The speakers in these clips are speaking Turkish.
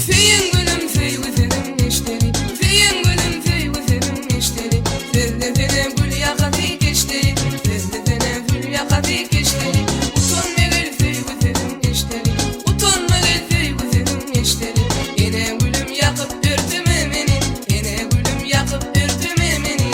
Feyin gülüm fey üzerim neşteri, feyin gülüm fey üzerim neşteri. Zerrefene gül yakati geçteri, zerrefene gül yakati geçteri. Utanma gel fey üzerim neşteri, utanma gel fey üzerim neşteri. Yine gülüm yakıp örtme beni, yine gülüm yakıp örtme beni.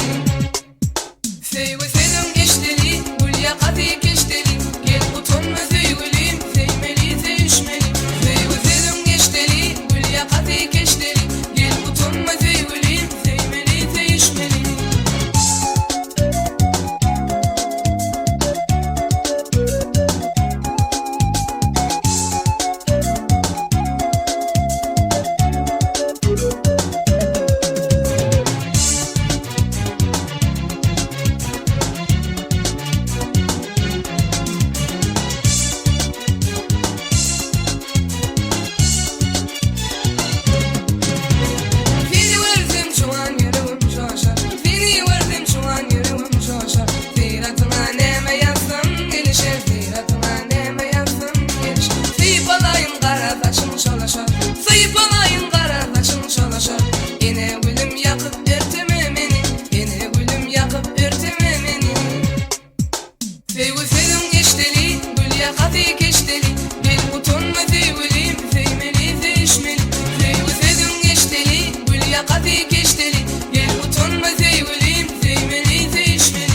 Fey üzerim neşteri, gül yakati geçteri. Gel utanma fey gülüm, feymeli feyüşmeli. Fey üzerim neşteri, gül yakati geçteri. Gel utanma fey gülüm, feymeli feyüşmeli. Seni verdim şu an yüreğim coşar, seni verdim şu an yüreğim coşar. Ziyaretine neme yazsın gelişir, ziyaretine neme yazsın gelişir. Sayıp alayım kara taşım çalışar, sayıp alayım kara taşım çalışar. Yine gülüm yakıp örtme beni, yine gülüm yakıp örtme beni. Sevgilim geçteli, gül yakati geçteli. Gel utanma sevgilim, feymeli feyüşmeli. Sevgilim geçteli, gül yakati geçteli. Gel utanma sevgilim, feymeli feyüşmeli.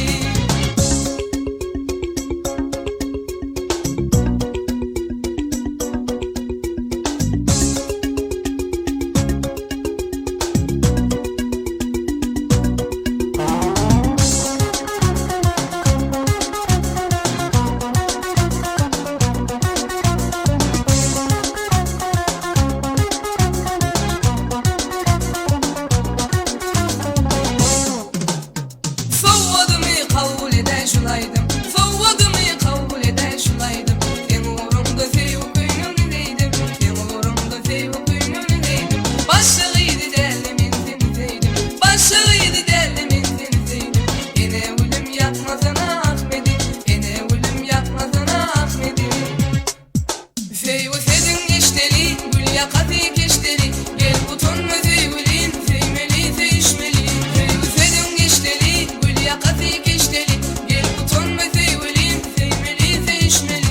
Savvadımı kabul eden şulaydım, savvadımı kabul eden şulaydım. Sen uğrumda sevip gönlümdeydim, sen uğrumda sevip gönlümdeydim. Başlığıydı derlemin senizeydim, başlığıydı derlemin senizeydim. Yine gülüm yakmasana Ahmet'im, yine gülüm yakmasana Ahmet'im. Sevgilim geçteli, gül yakati geçteli. Gel utanma sevgilim, feymeli feyüşmeli. Sevgilim geçteli, gül yakati geçteli. Gel utanma sevgilim, feymeli feyüşmeli.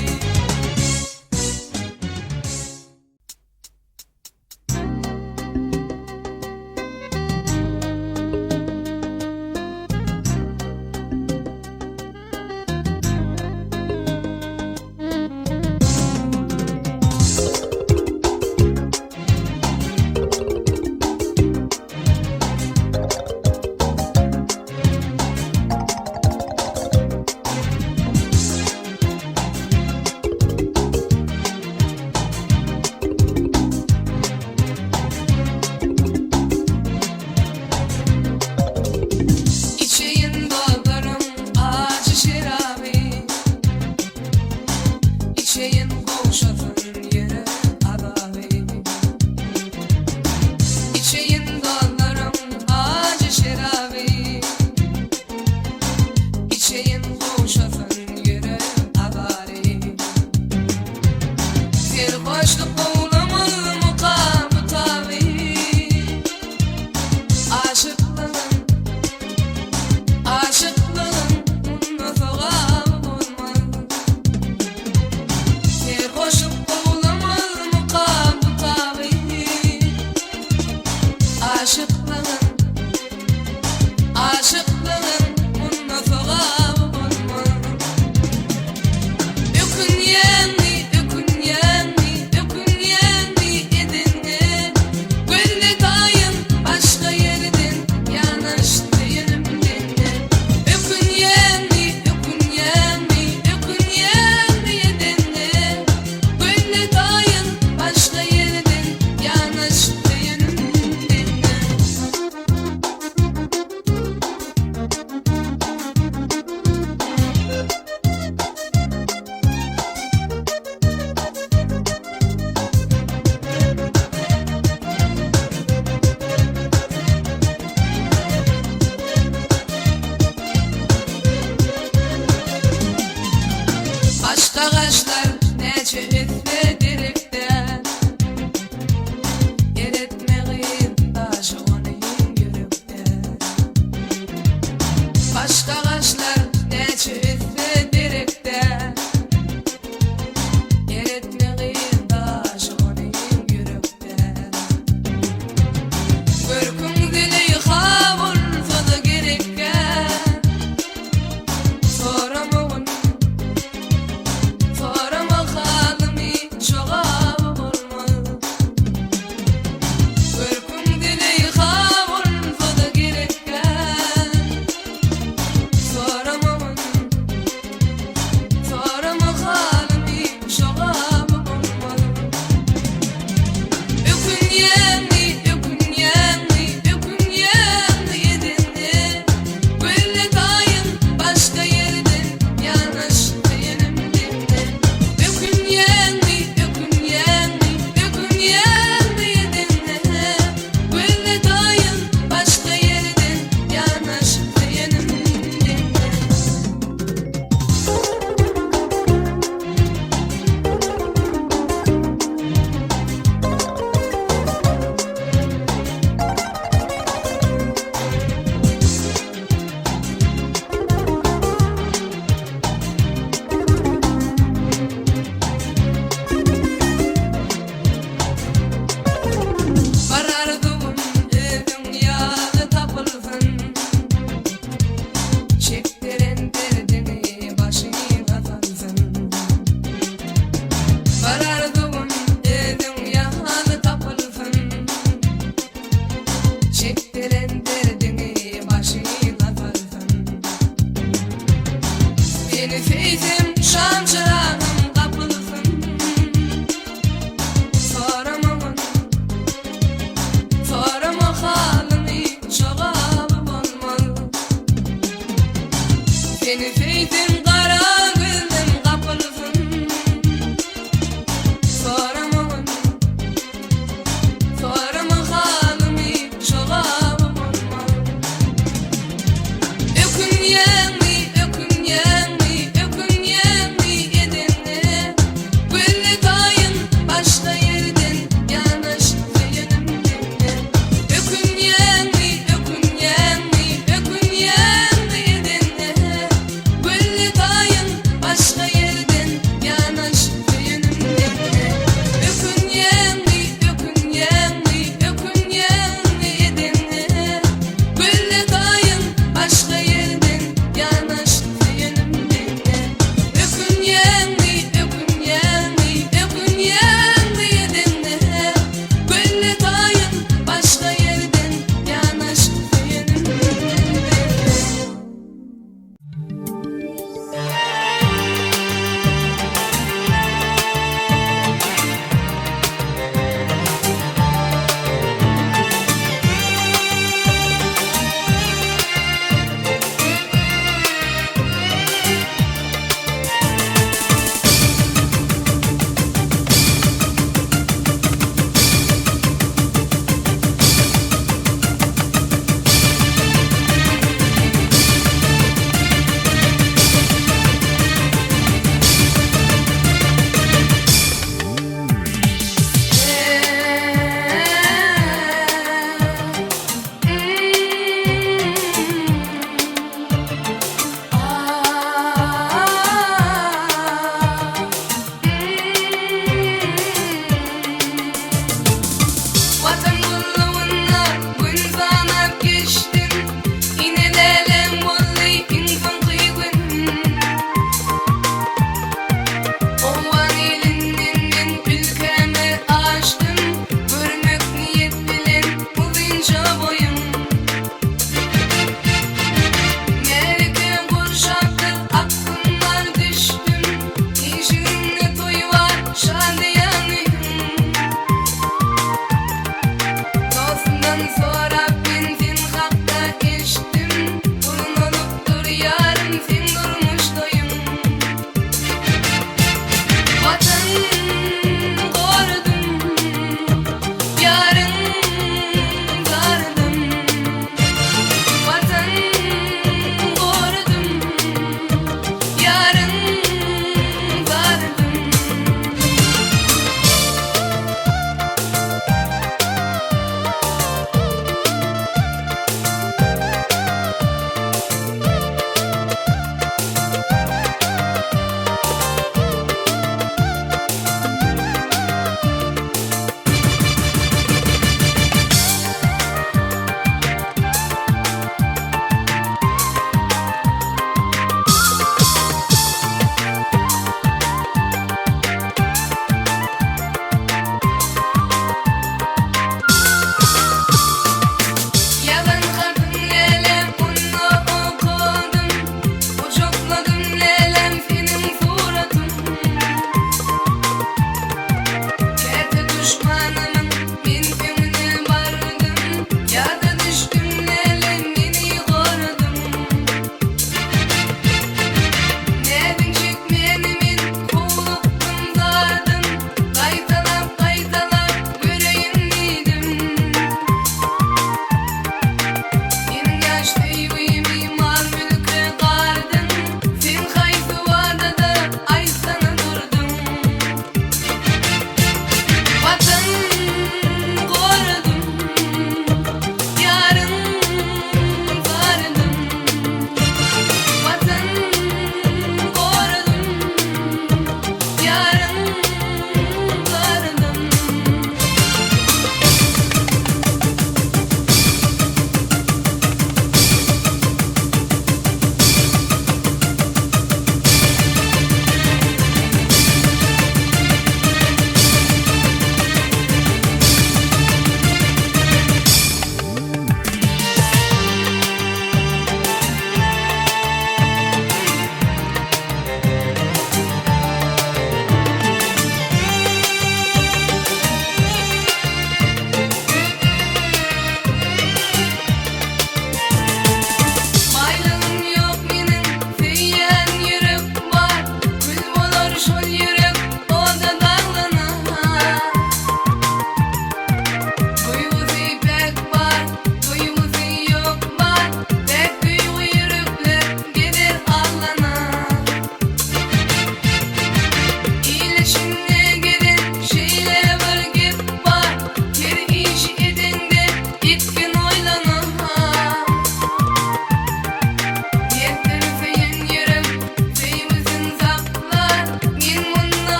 İçeyim dağlarım acı şerabi, İçeyim kavuşasın yere adabi. İçeyim dağlarım acı şerabi, İçeyim kavuşasın yere adabi. Serhoşluk oğlamız mukamı tabi. Aşıklığın, aşıklığın bununla soğan olmaz. Serhoşluk oğlamız mukamı tabi. Aşıklığın, aşıklığın bununla soğan olmaz. Ökün yendi, ökün yendi, ökün yendi edinge. Gülle tayın başka yerden yanaştı yanımdan. Ökün yendi, ökün yendi, ökün yendi edinge. Gülle tayın başka yerden yanaştı yanımdan. Başka kaşlar nece etme direkten.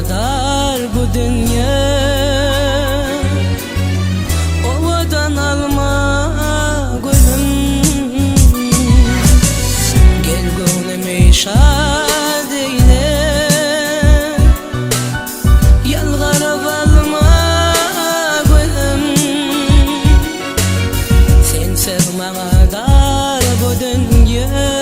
dar bu dünya. Ovadan alma gülüm, gel gönlümü şad eyle. Yalvarıp alma gülüm, sensiz bana dar bu dünya.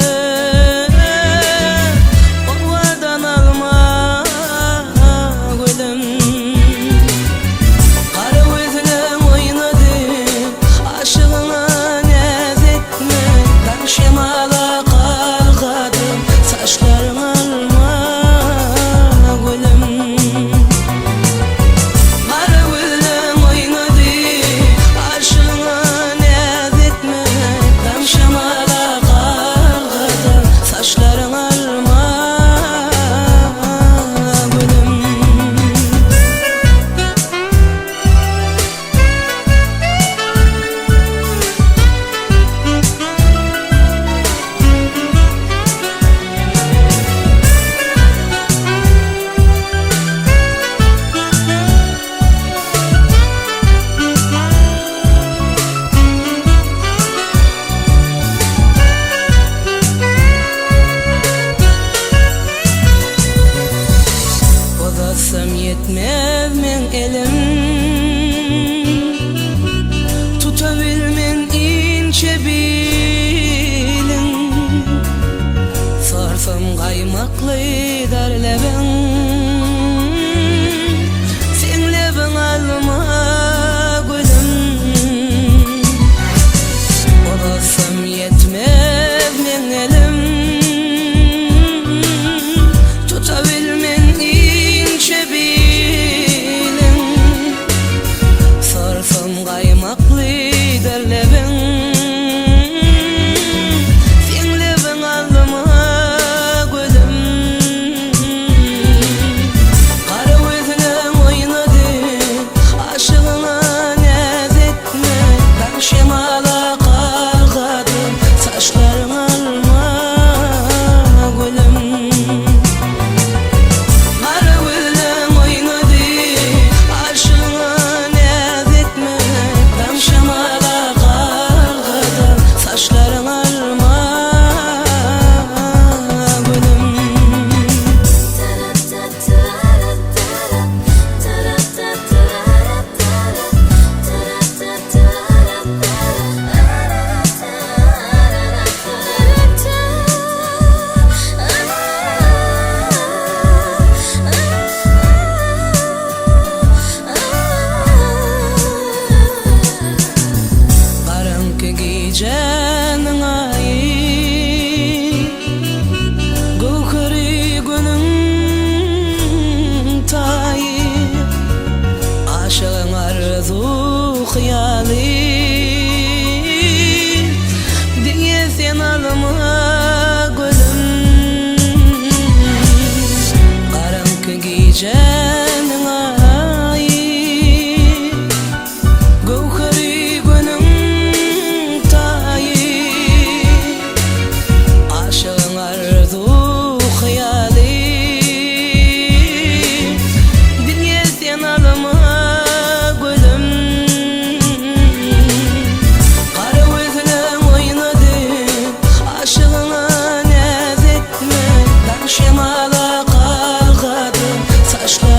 Yetmez men elim, tutabilmen ince bilin. Sarfım kaymaklı darleben, sen leben alma gülüm. Olasam yetmez men elim, tutabilmen ince bilin. Sarfım kaymaklı darleben, sen leben alma gülüm. Kara gözle oynadı aşığına naz etme. Ben şemala kargadım, saçlarım alma gülüm. Gecenin ayı, gülkürü günün tayı, aşığın arzu hıyali, diye sen alma gülüm. Karanlık gecenin ayı, gülkürü günün şemala kargadım, saçlar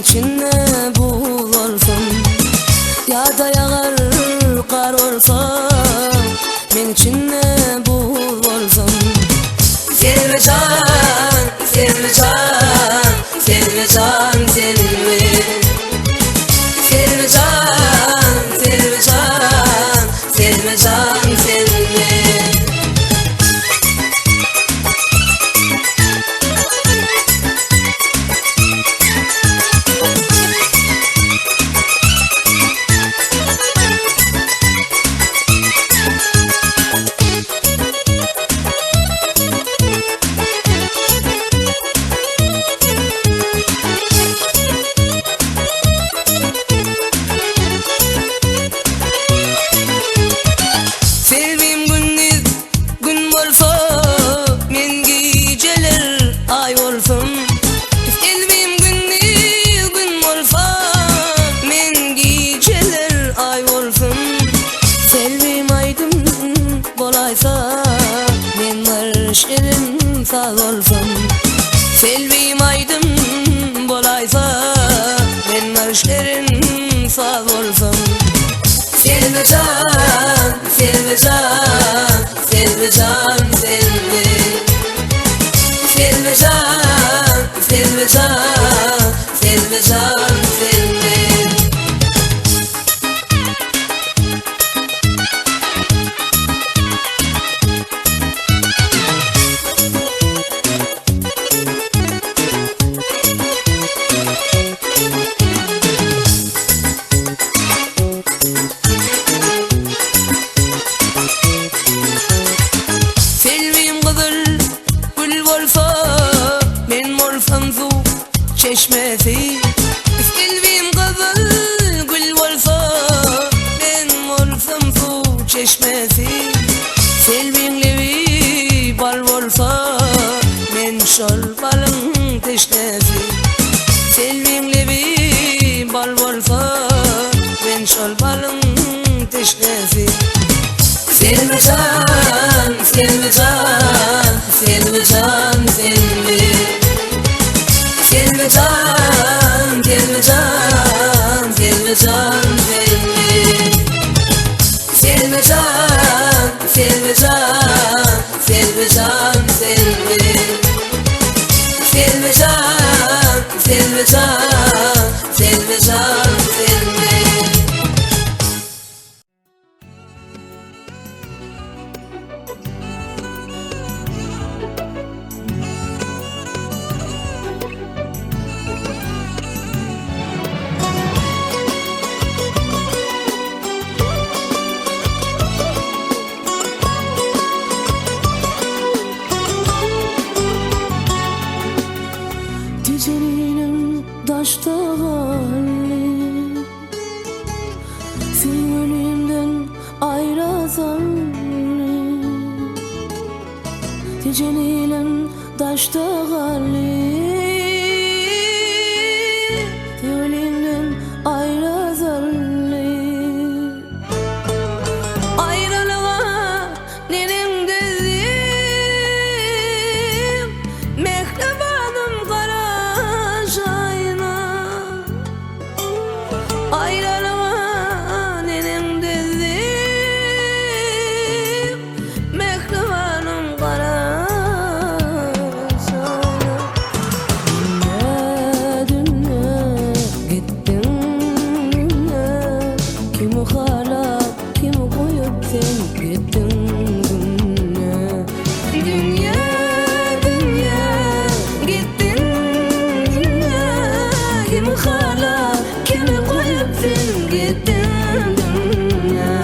içinde boğulsam, ya da yağar kar olsa men içinde boğulsam. Selvican, Selvican, Selvican, Selvi. Selvican, Selvican, Selvican, Selvi. Elim sağ olsun. Selvim aydın bolaysa men marşerin sağ olsun. Selvican, Selvican, Selvican, Selvi. Selvican, Selvican, Selvican, Selvi. Çeşmesi Selvim kızıl gül olsa ben olsam su çeşmesi. Selvin levi bal olsa men şol balın teşnesi. Selvin levi bal olsa men şol balın teşnesi. Selvican, Selvican, Selvican, Selvi. Selvican, Selvican, Selvican, Selvi. Selvican, Selvican, Selvican, Selvi. Selvican, Selvican, Selvican, Selvi. Gecenin daşta hali Sevgilimden ayrazan Gecenin daşta hali Sevgilimden ayrazan Ayrılığa nenem dedim Mehribanım kara şayna. Ayrılığa nenem dedim Mehribanım kara şayna. Dünya dünya gittin dünya. Kimi halap kimi koyup sen gittin dünya. Dünya dünya gittin dünya. Kimi halap kimi koyup sen gittin dünya.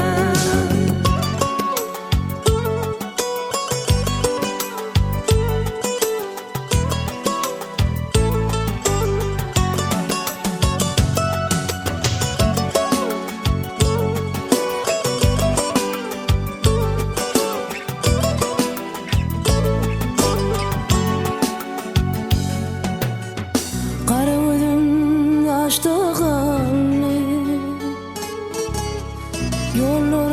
Kara gözüm yaşta kaldı. Yollar